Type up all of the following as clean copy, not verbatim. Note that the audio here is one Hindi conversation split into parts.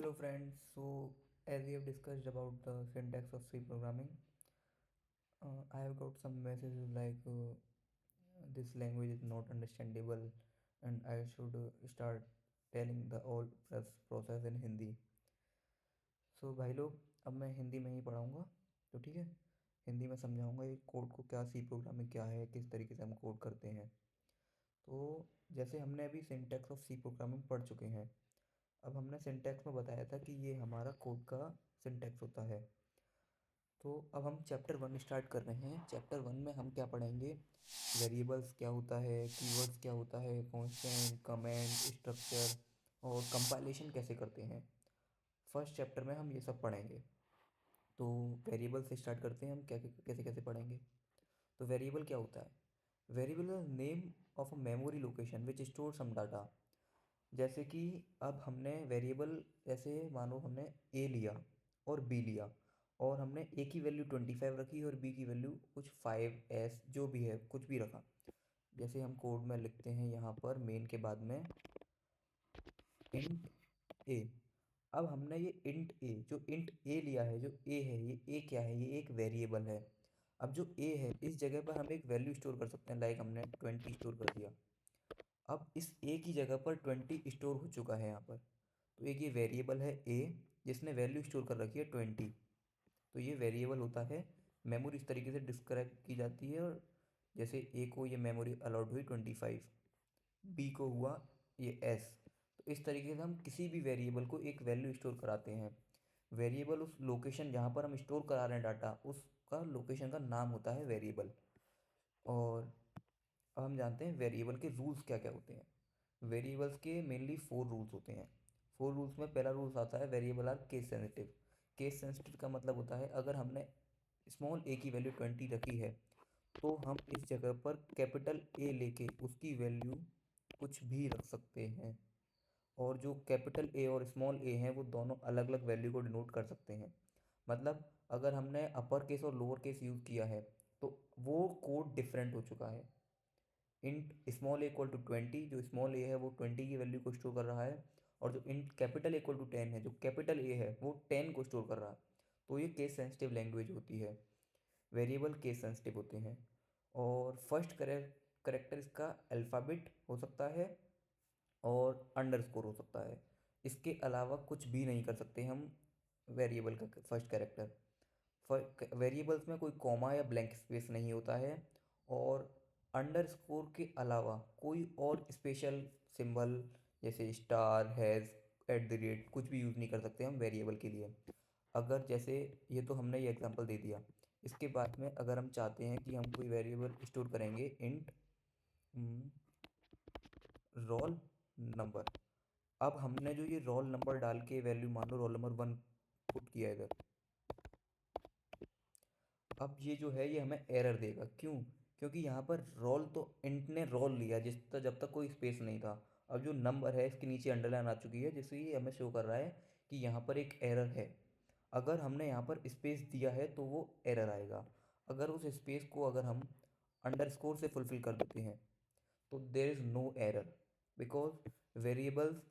Hello friends, so as we have discussed about the syntax of C programming, I have got some messages like this language is not understandable and I should start telling the all process in Hindi. So भाई लोग, अब मैं हिंदी में ही पढ़ाऊँगा, तो ठीक है। हिंदी में समझाऊँगा ये कोड को, क्या सी प्रोग्रामिंग क्या है, किस तरीके से हम कोड करते हैं। तो जैसे हमने अभी सिंटैक्स ऑफ सी प्रोग्रामिंग पढ़ चुके हैं। अब हमने सिंटैक्स में बताया था कि ये हमारा कोड का सिंटैक्स होता है। तो अब हम चैप्टर 1 स्टार्ट कर रहे हैं। चैप्टर 1 में हम क्या पढ़ेंगे? वेरिएबल्स क्या होता है, कीवर्ड्स क्या होता है, कांस्टेंट, कमेंट, स्ट्रक्चर और कंपाइलेशन कैसे करते हैं। फर्स्ट चैप्टर में हम ये सब पढ़ेंगे। तो वेरिएबल से स्टार्ट करते हैं, हम क्या कैसे कैसे पढ़ेंगे। तो वेरिएबल क्या होता है? Variable is name of a memory location which store some data. जैसे कि अब हमने वेरिएबल, जैसे मानो हमने ए लिया और बी लिया और हमने ए की वैल्यू 25 रखी और बी की वैल्यू कुछ 5s जो भी है कुछ भी रखा। जैसे हम कोड में लिखते हैं यहाँ पर मेन के बाद में इंट ए। अब हमने ये इंट ए, जो इंट ए लिया है, जो ए है, ये ए क्या है? ये एक वेरिएबल है। अब जो ए है इस जगह पर हम एक वैल्यू स्टोर कर सकते हैं, लाइक हमने 20 स्टोर कर दिया। अब इस ए की जगह पर 20 स्टोर हो चुका है यहाँ पर। तो एक ये वेरिएबल है ए जिसने वैल्यू स्टोर कर रखी है 20। तो ये वेरिएबल होता है। मेमोरी इस तरीके से डिस्क्राइब की जाती है। और जैसे ए को ये मेमोरी अलॉट हुई 25, बी को हुआ ये एस। तो इस तरीके से हम किसी भी वेरिएबल को एक वैल्यू स्टोर कराते हैं। वेरिएबल उस लोकेशन जहाँ पर हम स्टोर करा रहे हैं डाटा, उसका लोकेशन का नाम होता है वेरिएबल। और अब हम जानते हैं वेरिएबल के रूल्स क्या क्या होते हैं। वेरिएबल्स के मेनली 4 रूल्स होते हैं। 4 रूल्स में पहला रूल्स आता है variable are case sensitive. Case sensitive का मतलब होता है अगर हमने स्मॉल ए की वैल्यू 20 रखी है तो हम इस जगह पर कैपिटल ए लेके उसकी वैल्यू कुछ भी रख सकते हैं। और जो कैपिटल ए और स्मॉल ए हैं वो दोनों अलग अलग वैल्यू को डिनोट कर सकते हैं। मतलब अगर हमने अपर केस और लोअर केस यूज़ किया है तो वो कोड डिफरेंट हो चुका है। Int small a equal to 20, जो स्मॉल ए है वो 20 की वैल्यू को स्टोर कर रहा है। और जो इंट कैपिटल इक्वल टू 10 है, जो कैपिटल ए है वो 10 को स्टोर कर रहा है। तो ये केस सेंसिटिव लैंग्वेज होती है। वेरिएबल केस सेंसिटिव होते हैं। और फर्स्ट करेक्टर इसका अल्फ़ाबेट हो सकता है और अंडरस्कोर हो सकता है। इसके अलावा कुछ भी नहीं कर सकते हम वेरिएबल का फर्स्ट कैरेक्टर। वेरिएबल्स में कोई कॉमा या ब्लैंक स्पेस नहीं होता है। और अंडरस्कोर के अलावा कोई और स्पेशल सिंबल जैसे star, has, at the rate कुछ भी यूज़ नहीं कर सकते हम वेरिएबल के लिए। अगर जैसे ये तो हमने ये एग्जांपल दे दिया। इसके बाद में अगर हम चाहते हैं कि हम कोई वेरिएबल स्टोर करेंगे इंट रोल नंबर। अब हमने जो ये रोल नंबर डाल के वैल्यू मान लो रोल नंबर 1 पुट किया इधर। अब ये जो है ये हमें एरर देगा। क्यों? क्योंकि यहाँ पर रोल तो इंट ने रोल लिया जिस तक जब तक कोई स्पेस नहीं था। अब जो नंबर है इसके नीचे अंडरलाइन आ चुकी है जिससे ये हमें शो कर रहा है कि यहाँ पर एक एरर है। अगर हमने यहाँ पर स्पेस दिया है तो वो एरर आएगा। अगर उस स्पेस को अगर हम अंडरस्कोर से फुलफिल कर देते हैं तो there is no error. Because variables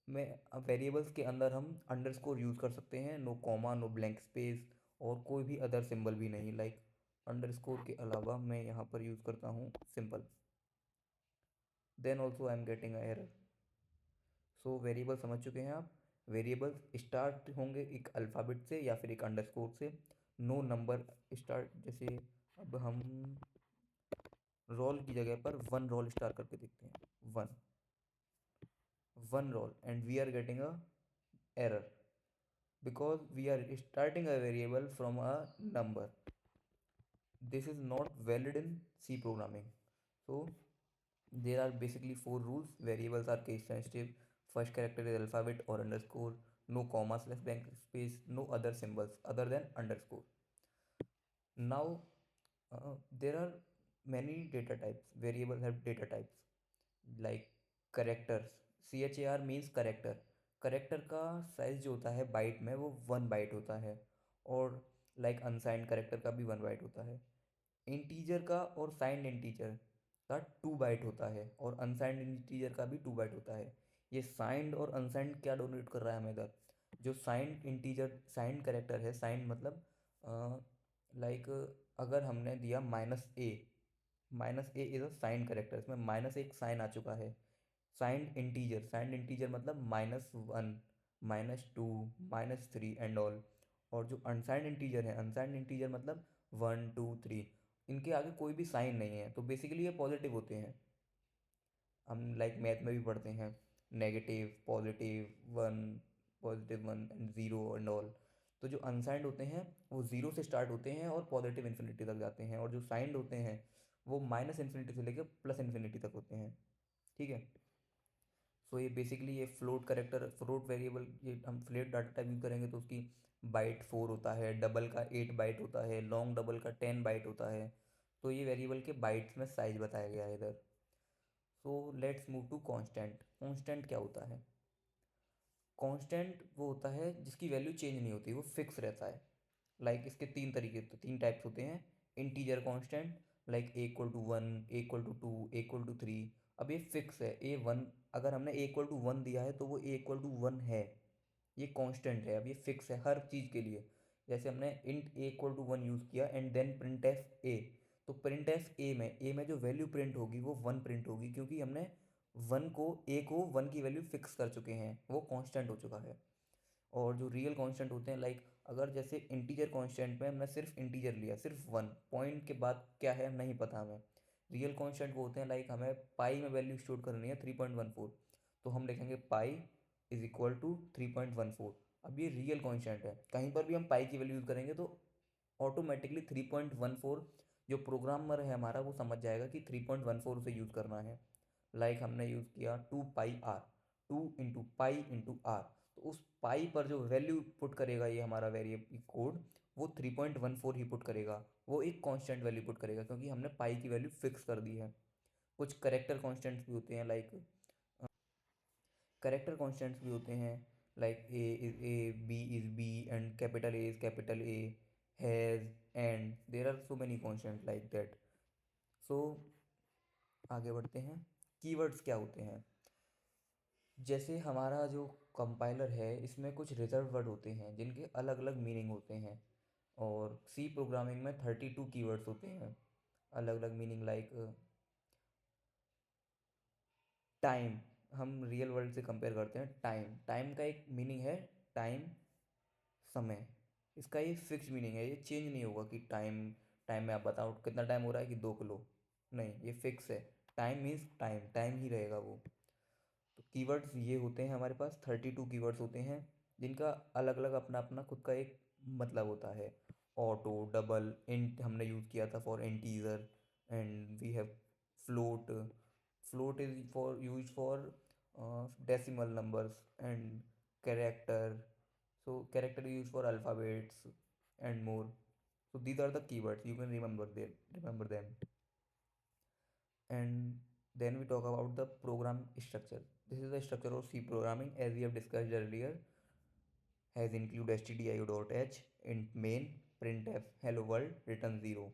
में वेरिएबल्स के अंदर हम अंडरस्कोर यूज़ कर सकते हैं, no comma, no blank space और कोई भी अदर सिंबल भी नहीं। लाइक अंडरस्कोर के अलावा मैं यहाँ पर यूज़ करता हूँ simple, then also I am getting a error. So variable समझ चुके हैं आप। वेरिएबल्स स्टार्ट होंगे एक अल्फ़ाबेट से या फिर एक अंडरस्कोर से। नो नंबर स्टार्ट, जैसे अब हम रोल की जगह पर 1 रोल स्टार्ट करके देखते हैं। 1 roll and we are getting a error because we are starting a variable from a number. This is not valid in C programming. So there are basically 4 rules. Variables are case sensitive. First character is alphabet or underscore. No comma slash blank space. No other symbols other than underscore. Now there are many data types. Variables have data types like characters. CHAR means character. Character का साइज जो होता है बाइट में वो 1 बाइट होता है। और लाइक अनसाइंड करेक्टर का भी 1 बाइट होता है। इंटीजर का और साइंड इंटीजर का 2 बाइट होता है और अनसाइंड इंटीजर का भी 2 बाइट होता है। ये साइंड और अनसाइंड क्या डोनेट कर रहा है हमें इधर? जो साइंड इंटीजर साइंड करेक्टर है, साइंड मतलब लाइक अगर हमने दिया -a is a signed character, इसमें माइनस एक साइन आ चुका है। साइंड इंटीजर मतलब -1, -2, -3 एंड ऑल। और जो अनसाइंड इंटीजर है, अनसाइंड इंटीजर मतलब 1, 2, 3, इनके आगे कोई भी साइन नहीं है, तो बेसिकली ये पॉजिटिव होते हैं। हम लाइक मैथ में भी पढ़ते हैं, negative, positive 1 and zero and all. तो जो अनसाइंड होते हैं वो ज़ीरो से स्टार्ट होते हैं और पॉजिटिव इन्फिनिटी तक जाते हैं, और जो साइंड होते हैं वो -इन्फिनिटी से लेकर +इन्फिनिटी तक होते हैं। ठीक है। सो ये बेसिकली ये फ्लोट करेक्टर, फ्लोट वेरिएबल, ये हम फ्लोट डाटा टाइप यूज़ करेंगे तो उसकी बाइट 4 होता है, डबल का 8 बाइट होता है, लॉन्ग डबल का 10 बाइट होता है। तो ये वेरिएबल के बाइट्स में साइज बताया गया है इधर। So let's move to constant. Constant क्या होता है? कांस्टेंट वो होता है जिसकी वैल्यू चेंज नहीं होती, वो फिक्स रहता है। लाइक इसके तीन तरीके, तो तीन टाइप्स होते हैं। Integer constant, like a = 1, a = 2, a = 3। अब ये फिक्स है, a 1, अगर हमने a = 1 दिया है तो वो a = 1 है, ये कांस्टेंट है। अब ये फिक्स है हर चीज़ के लिए। जैसे हमने इंट a = 1 यूज़ किया and then print f a, तो प्रिंट एफ ए में जो वैल्यू प्रिंट होगी वो 1 प्रिंट होगी, क्योंकि हमने 1 की वैल्यू फिक्स कर चुके हैं, वो कांस्टेंट हो चुका है। और जो रियल कांस्टेंट होते हैं, लाइक अगर जैसे इंटीजर कांस्टेंट में हमने सिर्फ इंटीजर लिया, सिर्फ 1 पॉइंट के बाद क्या है नहीं पता हमें। रियल कांस्टेंट वो होते हैं, लाइक हमें पाई में वैल्यू स्टोर करनी है 3.14, तो हम लिखेंगे पाई = 3.14। अब ये रियल कांस्टेंट है, कहीं पर भी हम पाई की वैल्यू यूज़ करेंगे तो ऑटोमेटिकली 3.14 जो प्रोग्रामर है हमारा वो समझ जाएगा कि 3.14 उसे यूज़ करना है। लाइक हमने यूज़ किया 2πr, 2 × π × r, तो उस पाई पर जो वैल्यू पुट करेगा ये हमारा वेरिएबल कोड, वो 3.14 ही पुट करेगा, वो एक कांस्टेंट वैल्यू पुट करेगा क्योंकि हमने पाई की वैल्यू फिक्स कर दी है। कुछ करेक्टर कांस्टेंट्स भी होते हैं, लाइक करेक्टर कांस्टेंट्स भी होते हैं, like a b is b and capital A is capital A, has, and there are so many constant like that. So आगे बढ़ते हैं। कीवर्ड्स क्या होते हैं? जैसे हमारा जो कंपाइलर है इसमें कुछ रिजर्व वर्ड होते हैं जिनके अलग अलग मीनिंग होते हैं, और सी प्रोग्रामिंग में 32 कीवर्ड्स होते हैं, अलग अलग मीनिंग। लाइक टाइम, हम रियल वर्ल्ड से कंपेयर करते हैं। टाइम, टाइम का एक मीनिंग है टाइम, समय। इसका ये फिक्स मीनिंग है, ये चेंज नहीं होगा कि टाइम, टाइम में आप बताओ कितना टाइम हो रहा है कि 2 किलो, नहीं, ये फिक्स है। टाइम मीन्स टाइम, टाइम ही रहेगा वो। तो कीवर्ड्स ये होते हैं, हमारे पास 32 कीवर्ड्स होते हैं जिनका अलग अलग अपना अपना खुद का एक मतलब होता है। ऑटो, डबल, इंट हमने यूज़ किया था for integer, and we have float. Float is for use for decimal numbers, and character, so character is used for alphabets and more. So these are the keywords, you can remember them. And then we talk about the program structure. This is the structure of C programming as we have discussed earlier. Has include stdio.h, int main, printf hello world, return 0.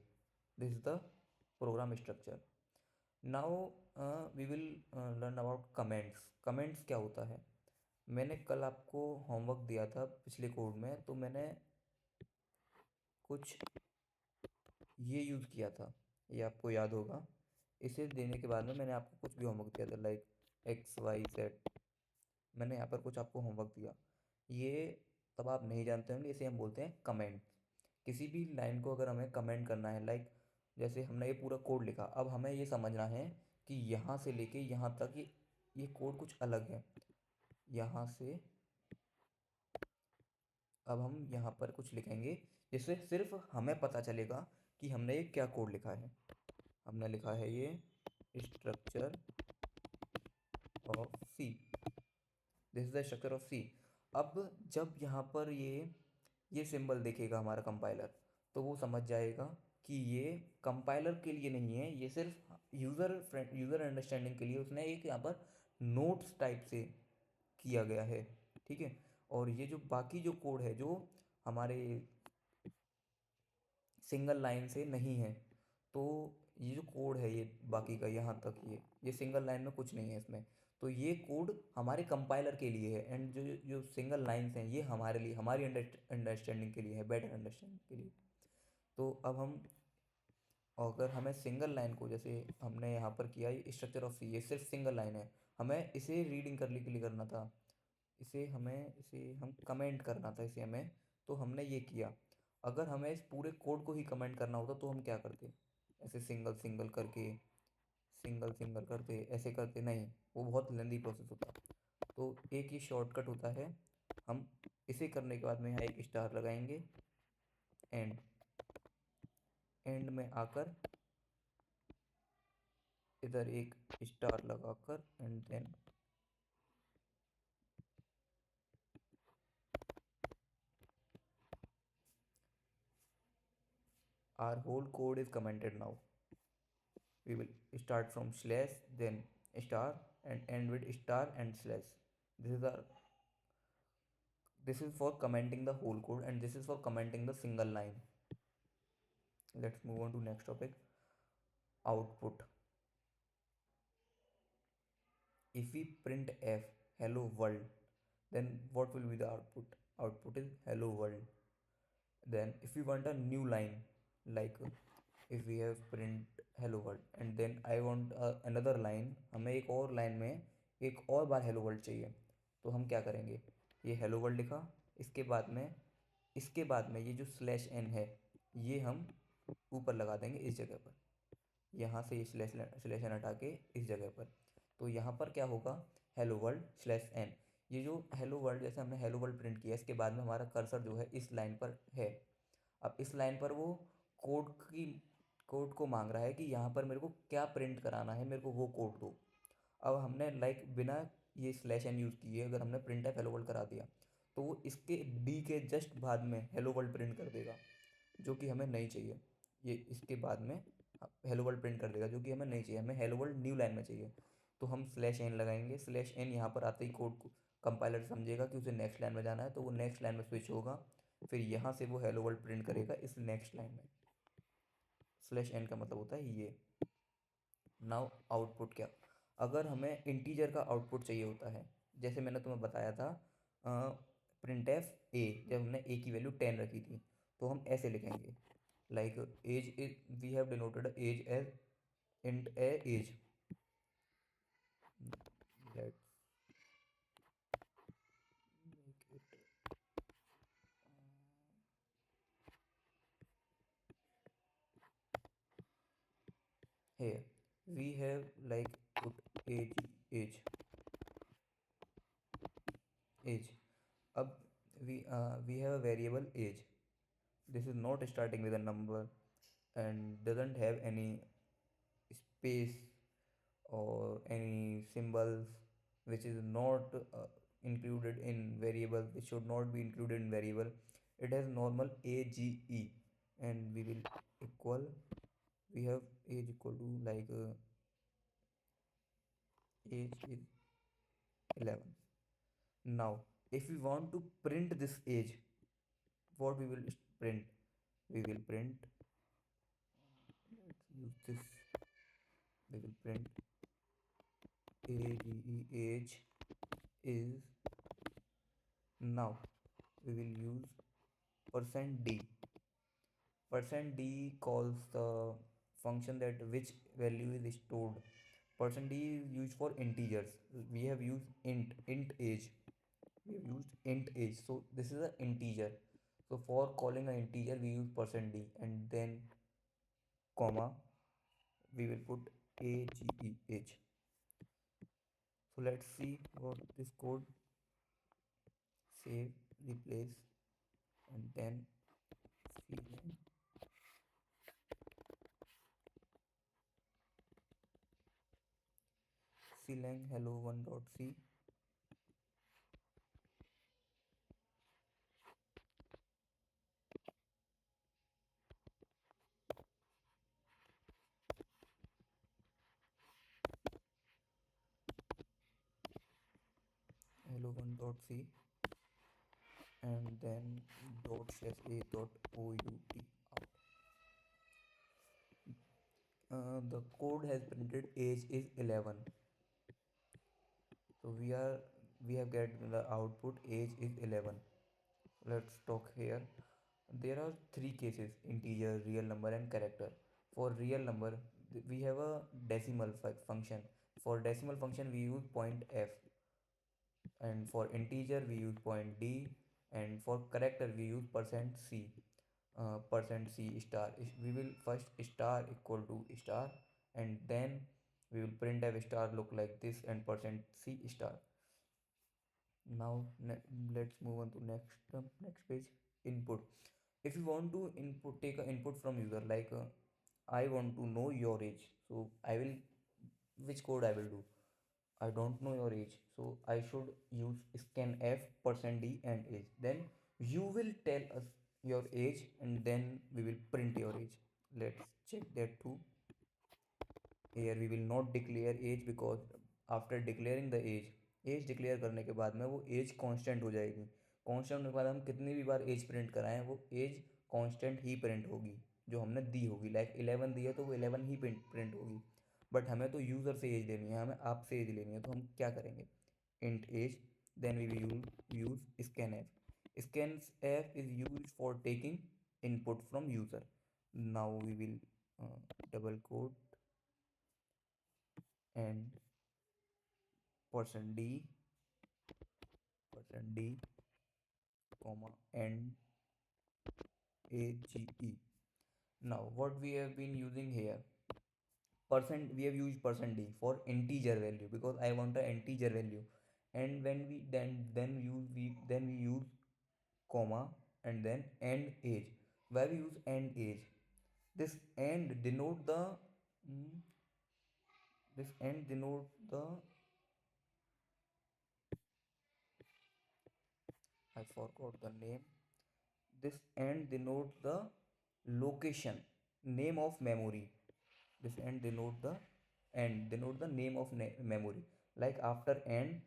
This is the program structure. Now we will learn about comments. Comments क्या होता है? मैंने कल आपको होमवर्क दिया था पिछले कोड में, तो मैंने कुछ ये यूज़ किया था, ये आपको याद होगा। इसे देने के बाद में मैंने आपको कुछ भी होमवर्क दिया था, लाइक XYZ, मैंने यहाँ पर कुछ आपको होमवर्क दिया। ये तब आप नहीं जानते होंगे, इसे हम बोलते हैं कमेंट। किसी भी लाइन को अगर हमें कमेंट करना है, लाइक जैसे हमने ये पूरा कोड लिखा, अब हमें ये समझना है कि यहाँ से लेके यहाँ तक ये कोड कुछ अलग है। यहाँ से अब हम यहाँ पर कुछ लिखेंगे जिससे सिर्फ हमें पता चलेगा कि हमने ये क्या कोड लिखा है। हमने लिखा है ये structure of C, this is the structure of C. अब जब यहाँ पर ये सिंबल देखेगा हमारा कंपाइलर, तो वो समझ जाएगा कि ये कंपाइलर के लिए नहीं है, ये सिर्फ यूज़र अंडरस्टैंडिंग के लिए उसने एक यहाँ पर नोट्स टाइप से किया गया है। ठीक है। और ये जो बाकी जो कोड है जो हमारे सिंगल लाइन से नहीं है, तो ये जो कोड है ये बाकी का यहाँ तक, ये सिंगल लाइन में कुछ नहीं है इसमें, तो ये कोड हमारे कंपाइलर के लिए है, एंड जो जो सिंगल लाइन्स हैं ये हमारे लिए, हमारी अंडरस्टैंडिंग के लिए है, बेटर अंडरस्टैंडिंग के लिए। तो अब हम, अगर हमें सिंगल लाइन को, जैसे हमने यहाँ पर किया ये स्ट्रक्चर ऑफ सी, ये सिर्फ सिंगल लाइन है, हमें इसे रीडिंग करने के लिए करना था, इसे हम कमेंट करना था इसे हमें, तो हमने ये किया। अगर हमें इस पूरे कोड को ही कमेंट करना होता तो हम क्या करते, ऐसे सिंगल सिंगल करके, सिंगल सिंगल करते, ऐसे करते नहीं, वो बहुत लेंदी प्रोसेस होता। तो एक ही शॉर्टकट होता है, हम इसे करने के बाद में यहाँ एक स्टार लगाएंगे, एंड एंड में आकर इधर एक स्टार लगाकर, and then our whole code is commented now. We will start from slash, then star, and end with star and slash. This is the, this is for commenting the whole code, and this is for commenting the single line. Let's move on to next topic, output. If we print f hello world, then what will be the output? Output is hello world. Then if we want a new line, like if we have print hello world, and then I want another line, हमें एक और लाइन में एक और बार hello world चाहिए, तो हम क्या करेंगे, ये hello world लिखा, इसके बाद में, इसके बाद में ये जो स्लैश एन है ये हम ऊपर लगा देंगे इस जगह पर, यहाँ से ये स्लैश एन हटा के इस जगह पर। तो यहाँ पर क्या होगा, हेलो वर्ल्ड स्लैश एन। ये जो हेलो वर्ल्ड, जैसे हमने हेलो वर्ल्ड प्रिंट किया, इसके बाद में हमारा कर्सर जो है इस लाइन पर है। अब इस लाइन पर वो कोड की, कोड को मांग रहा है कि यहाँ पर मेरे को क्या प्रिंट कराना है, मेरे को वो कोड दो। अब हमने लाइक बिना ये स्लैश एन यूज़ किए अगर हमने प्रिंट एफ हेलो वर्ल्ड करा दिया, तो वो इसके डी के जस्ट बाद में हेलो वर्ल्ड प्रिंट कर देगा, जो कि हमें नहीं चाहिए। ये इसके बाद में हेलो वर्ल्ड प्रिंट कर देगा, जो कि हमें नहीं चाहिए, हमें हेलो वर्ल्ड न्यू लाइन में चाहिए। तो हम स्लैश एन लगाएंगे, स्लैश एन यहाँ पर आते ही कोड को कंपाइलर समझेगा कि उसे नेक्स्ट लाइन में जाना है, तो वो नेक्स्ट लाइन में स्विच होगा, फिर यहाँ से वो हेलो वर्ल्ड प्रिंट करेगा इस नेक्स्ट लाइन में। स्लैश एन का मतलब होता है ये। नाउ आउटपुट क्या, अगर हमें इंटीजर का आउटपुट चाहिए होता है, जैसे मैंने तुम्हें बताया था प्रिंट एफ ए, जब हमने ए की वैल्यू 10 रखी थी, तो हम ऐसे लिखेंगे, like age is, we have denoted age age int a age. Let's make it here, we have like put age. अब we have a variable age. This is not starting with a number and doesn't have any space or any symbols, which is not included in variable, which should not be included in variable. It has normal age, and we will equal, we have age equal to like age is 11. Now if we want to print this age, what we will print, we will print, let's use this, we will print age is, now we will use percent %d. Percent %d calls the function that which value is stored. Percent %d is used for integers. We have used int age, we have used int age, so this is an integer. So for calling an integer we use percent %d, and then comma, we will put age. So let's see what this code, save, replace, and then clang hello one dot c, hello one dot c, and then dot slash a dot out. The code has printed age is 11. So we have get the output age is 11. Let's talk here. There are three cases: integer, real number, and character. For real number, we have a decimal function. For decimal function, we use point f, and for integer, we use point d, and for character, we use percent c. Percent c star. We will first star equal to star, and then we will print f star look like this, and percent c star. Now let's move on to next page. Input. If you want to take an input from user, like I want to know your age, so I will, which code I will do? I don't know your age, so I should use scanf percent d and age. Then you will tell us your age, and then we will print your age. Let's check that too. Here we will not declare age, because after declaring the age declare करने के बाद में वो एज कांस्टेंट हो जाएगी. कांस्टेंट होने के बाद हम कितनी भी बार एज प्रिंट कराएं, वो एज कांस्टेंट ही प्रिंट होगी जो हमने दी होगी. लाइक 11 दी है तो वो 11 ही प्रिंट होगी. बट हमें तो यूज़र से एज लेनी है, हमें आपसे एज लेनी है, तो हम क्या करेंगे? Int age, then we will use scan f. Scan f is use for taking input from user. Now we will double quote and percent d comma and age. Now what we have been using here, percent, we have used percent d for integer value because I want an integer value. And when we then we use comma and then and age. Why we use and age? This and denote the mm, this and denote the, I forgot the name. This and denote the location, name of memory. This and denote the name of memory. Like after and,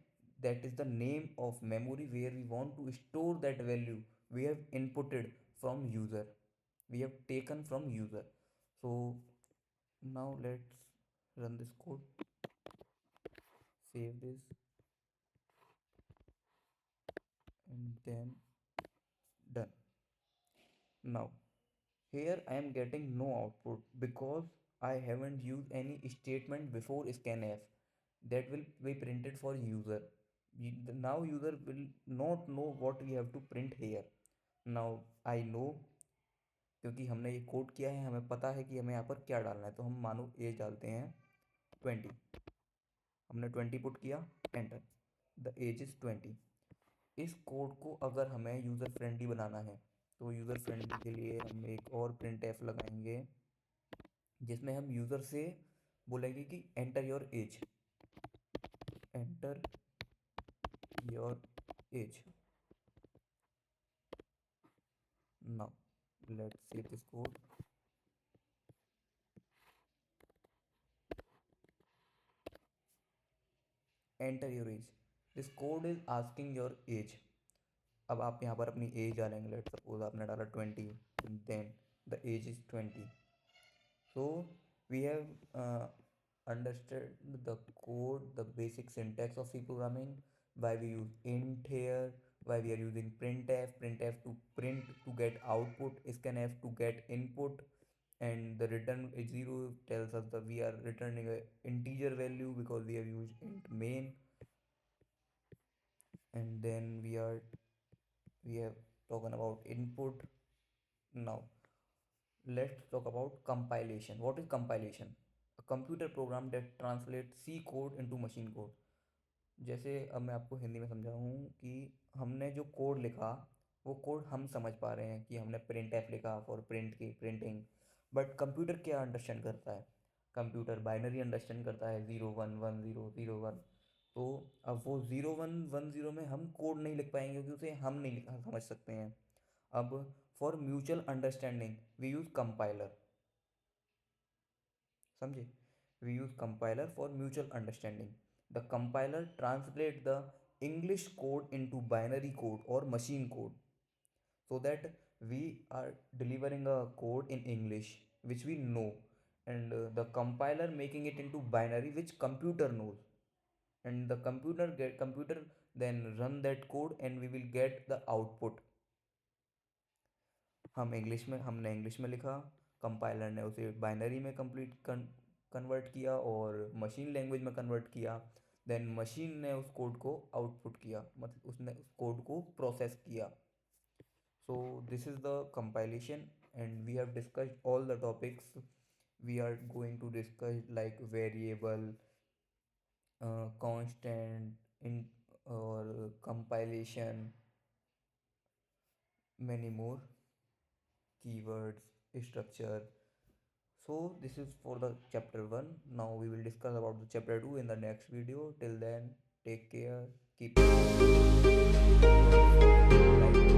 that is the name of memory where we want to store that value we have inputted from user, we have taken from user. So now let's run this code, save this, and then done. Now here I am getting no output because I haven't used any statement before scanf. That will be printed for user. Now user will not know what we have to print here. Now I know, क्योंकि हमने ये कोड किया है, हमें पता है कि हमें यहाँ पर क्या डालना है. तो हम मानो एज डालते हैं 20. हमने 20 पुट किया, एंटर. The age is 20. इस कोड को अगर हमें यूज़र फ्रेंडली बनाना है, तो यूज़र फ्रेंडली के लिए हम एक और प्रिंट एफ लगाएंगे जिसमें हम यूज़र से बोलेंगे कि enter your age, enter your age. Now let's see this code. Enter your age. This code is asking your age. अब आप यहाँ पर अपनी एज डालेंगे. लेट सपोज आपने डाला 20, then the age is 20. So we have understood the code, the basic syntax of C programming, why we use int here, why we are using printf to print to get output, scanf to get input, and the return is 0 tells us that we are returning a integer value because we have used int main. And then we have talking about input. Now let's talk about compilation. What is compilation? A computer program that translates C code into machine code. जैसे अब मैं आपको हिंदी में समझाऊँ कि हमने जो कोड लिखा, वो कोड हम समझ पा रहे हैं कि हमने प्रिंट एफ लिखा फॉर प्रिंट की प्रिंटिंग. बट कंप्यूटर क्या अंडरस्टैंड करता है? कंप्यूटर बाइनरी अंडरस्टैंड करता है, 0 1 1 0 0 1. तो अब वो 0 1 1 0 में हम कोड नहीं लिख पाएंगे क्योंकि उसे हम नहीं समझ सकते हैं. अब for mutual understanding we use compiler. समझे? We use compiler for mutual understanding. The compiler translate the English code into binary code और machine code, so that we are delivering a code in English which we know, and the compiler making it into binary which computer knows. and the computer then run that code and we will get the output. हमने इंग्लिश में लिखा, कंपाइलर ने उसे बाइनरी में कन्वर्ट किया और मशीन लैंग्वेज में कन्वर्ट किया, देन मशीन ने उस कोड को आउटपुट किया, मतलब उसने उस कोड को प्रोसेस किया. So this is the compilation and we have discussed all the topics. We are going to discuss like variable, constant, in or compilation, many more keywords, structure. So this is for the chapter 1. Now we will discuss about the chapter 2 in the next video. Till then, take care, keep like